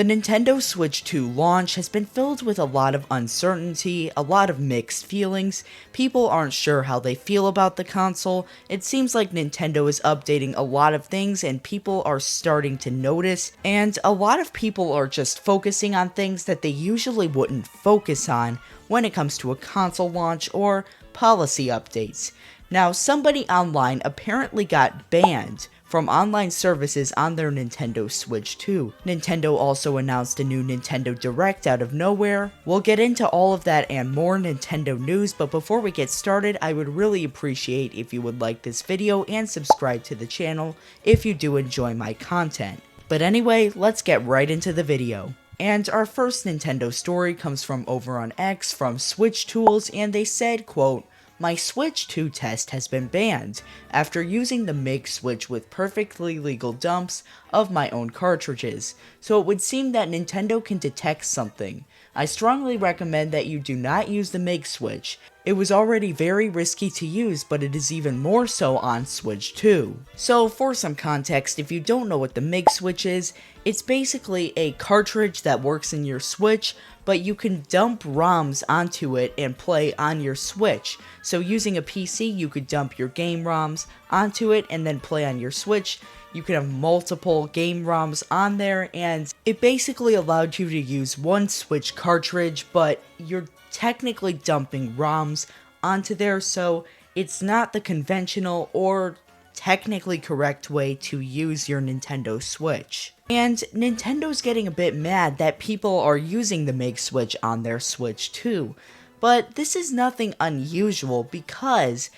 The Nintendo Switch 2 launch has been filled with a lot of uncertainty, a lot of mixed feelings. People aren't sure how they feel about the console. It seems like Nintendo is updating a lot of things and people are starting to notice, and a lot of people are just focusing on things that they usually wouldn't focus on when it comes to a console launch or policy updates. Now, somebody online apparently got banned from online services on their Nintendo Switch 2. Nintendo also announced a new Nintendo Direct out of nowhere. We'll get into all of that and more Nintendo news, but before we get started, I would really appreciate if you would like this video and subscribe to the channel if you do enjoy my content. But anyway, let's get right into the video. And our first Nintendo story comes from over on X from Switch Tools, and they said, quote, "My Switch 2 test has been banned after using the MIG switch with perfectly legal dumps of my own cartridges, so it would seem that Nintendo can detect something. I strongly recommend that you do not use the MIG switch. It was already very risky to use, but it is even more so on Switch 2. So for some context, if you don't know what the MIG switch is, it's basically a cartridge that works in your Switch, but you can dump ROMs onto it and play on your Switch. So using a PC, you could dump your game ROMs onto it and then play on your Switch. You can have multiple game ROMs on there, and it basically allowed you to use one Switch cartridge, but you're technically dumping ROMs onto there, so it's not the conventional or technically correct way to use your Nintendo Switch. And Nintendo's getting a bit mad that people are using the MIG switch on their Switch too. But this is nothing unusual because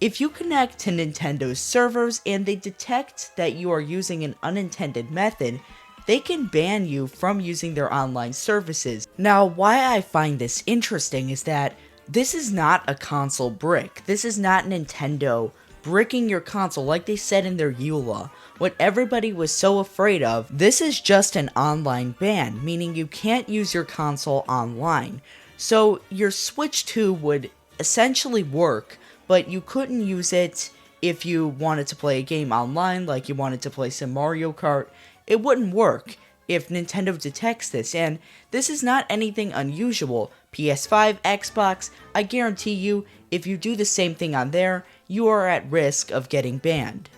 if you connect to Nintendo's servers and they detect that you are using an unintended method, they can ban you from using their online services. Now, why I find this interesting is that this is not a console brick. This is not Nintendo bricking your console like they said in their EULA. What everybody was so afraid of, this is just an online ban, meaning you can't use your console online. So your Switch 2 would essentially work, but you couldn't use it if you wanted to play a game online, like you wanted to play some Mario Kart. It wouldn't work if Nintendo detects this, and this is not anything unusual. PS5, Xbox, I guarantee you, if you do the same thing on there, you are at risk of getting banned.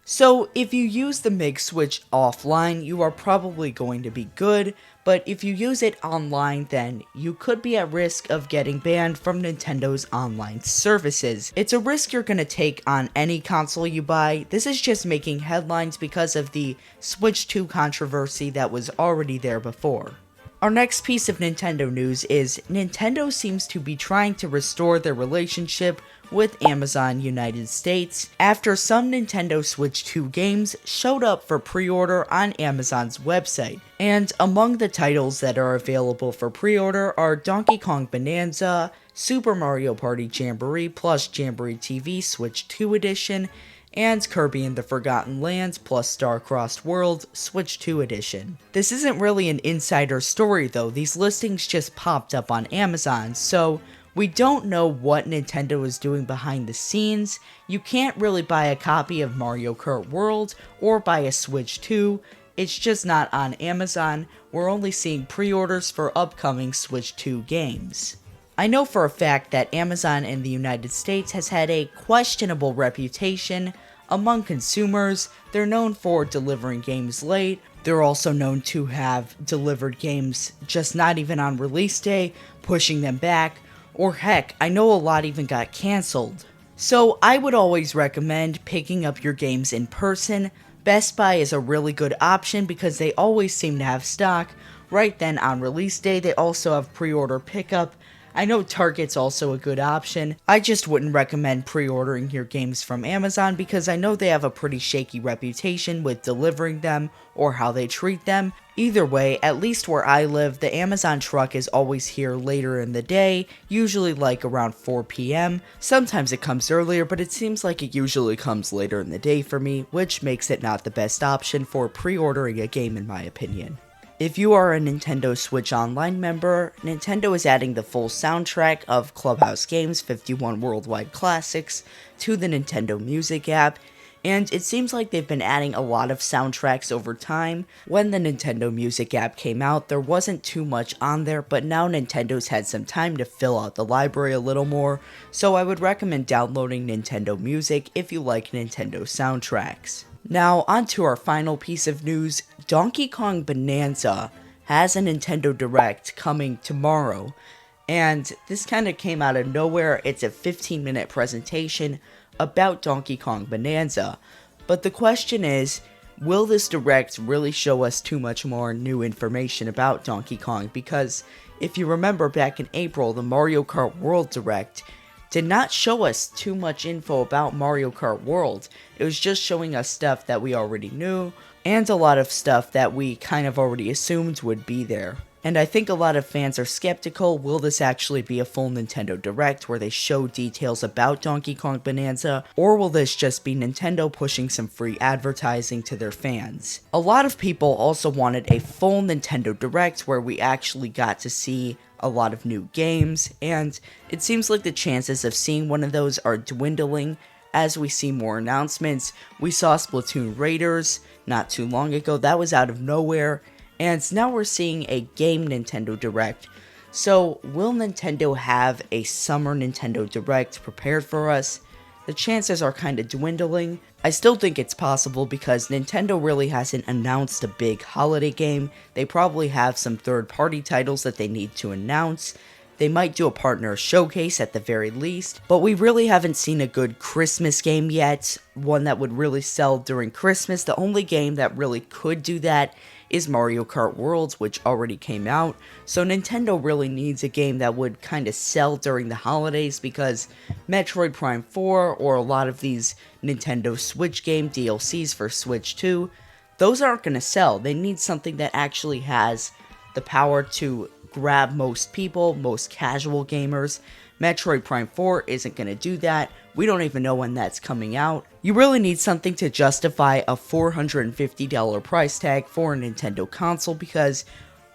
So if you use the MIG switch offline, you are probably going to be good, but if you use it online, then you could be at risk of getting banned from Nintendo's online services. It's a risk you're going to take on any console you buy. This is just making headlines because of the Switch 2 controversy that was already there before. Our next piece of Nintendo news is Nintendo seems to be trying to restore their relationship with Amazon United States after some Nintendo Switch 2 games showed up for pre-order on Amazon's website. And among the titles that are available for pre-order are Donkey Kong Bonanza, Super Mario Party Jamboree plus Jamboree TV Switch 2 Edition, and Kirby and the Forgotten Lands plus Star-Crossed World Switch 2 Edition. This isn't really an insider story though, these listings just popped up on Amazon, so we don't know what Nintendo is doing behind the scenes. You can't really buy a copy of Mario Kart World or buy a Switch 2, it's just not on Amazon. We're only seeing pre-orders for upcoming Switch 2 games. I know for a fact that Amazon in the United States has had a questionable reputation among consumers. They're known for delivering games late. They're also known to have delivered games just not even on release day, pushing them back, or heck, I know a lot even got cancelled. So I would always recommend picking up your games in person. Best Buy is a really good option because they always seem to have stock right then on release day. They also have pre-order pickup. I know Target's also a good option. I just wouldn't recommend pre-ordering your games from Amazon because I know they have a pretty shaky reputation with delivering them or how they treat them. Either way, at least where I live, the Amazon truck is always here later in the day, usually like around 4 p.m. Sometimes it comes earlier, but it seems like it usually comes later in the day for me, which makes it not the best option for pre-ordering a game in my opinion. If you are a Nintendo Switch Online member, Nintendo is adding the full soundtrack of Clubhouse Games' 51 Worldwide Classics to the Nintendo Music app, And it seems like they've been adding a lot of soundtracks over time. When the Nintendo Music app came out, there wasn't too much on there, but now Nintendo's had some time to fill out the library a little more, so I would recommend downloading Nintendo Music if you like Nintendo soundtracks. Now, on to our final piece of news. Donkey Kong Bonanza has a Nintendo Direct coming tomorrow, and this kind of came out of nowhere. It's a 15-minute presentation about Donkey Kong Bonanza, but the question is, will this Direct really show us too much more new information about Donkey Kong? Because if you remember back in April, the Mario Kart World Direct did not show us too much info about Mario Kart World. It was just showing us stuff that we already knew, and a lot of stuff that we kind of already assumed would be there. And I think a lot of fans are skeptical, will this actually be a full Nintendo Direct where they show details about Donkey Kong Bonanza, or will this just be Nintendo pushing some free advertising to their fans? A lot of people also wanted a full Nintendo Direct where we actually got to see a lot of new games, and it seems like the chances of seeing one of those are dwindling as we see more announcements. We saw Splatoon Raiders not too long ago, that was out of nowhere. And now we're seeing a game Nintendo Direct. So, will Nintendo have a summer Nintendo Direct prepared for us? The chances are kind of dwindling. I still think it's possible because Nintendo really hasn't announced a big holiday game. They probably have some third-party titles that they need to announce. They might do a partner showcase at the very least, but we really haven't seen a good Christmas game yet, one that would really sell during Christmas. The only game that really could do that is Mario Kart Worlds, which already came out, so Nintendo really needs a game that would kind of sell during the holidays, because Metroid Prime 4 or a lot of these Nintendo Switch game DLCs for Switch 2, those aren't going to sell. They need something that actually has the power to grab most people, most casual gamers. Metroid Prime 4 isn't going to do that. We don't even know when that's coming out. You really need something to justify a $450 price tag for a Nintendo console, because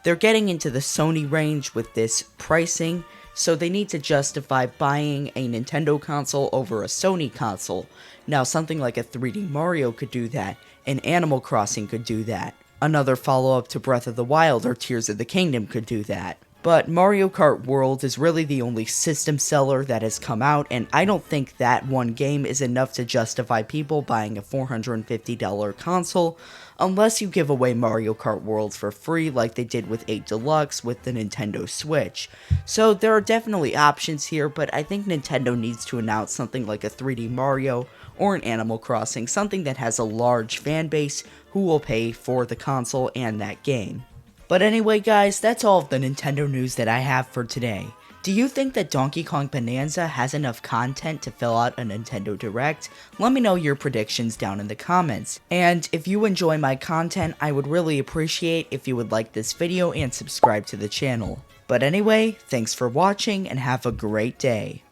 they're getting into the Sony range with this pricing, so they need to justify buying a Nintendo console over a Sony console. Now, something like a 3D Mario could do that, and Animal Crossing could do that. Another follow-up to Breath of the Wild or Tears of the Kingdom could do that. But Mario Kart World is really the only system seller that has come out, and I don't think that one game is enough to justify people buying a $450 console, unless you give away Mario Kart World for free like they did with 8 Deluxe with the Nintendo Switch. So there are definitely options here, but I think Nintendo needs to announce something like a 3D Mario or an Animal Crossing, something that has a large fan base who will pay for the console and that game. But anyway guys, that's all of the Nintendo news that I have for today. Do you think that Donkey Kong Bonanza has enough content to fill out a Nintendo Direct? Let me know your predictions down in the comments. And if you enjoy my content, I would really appreciate if you would like this video and subscribe to the channel. But anyway, thanks for watching and have a great day.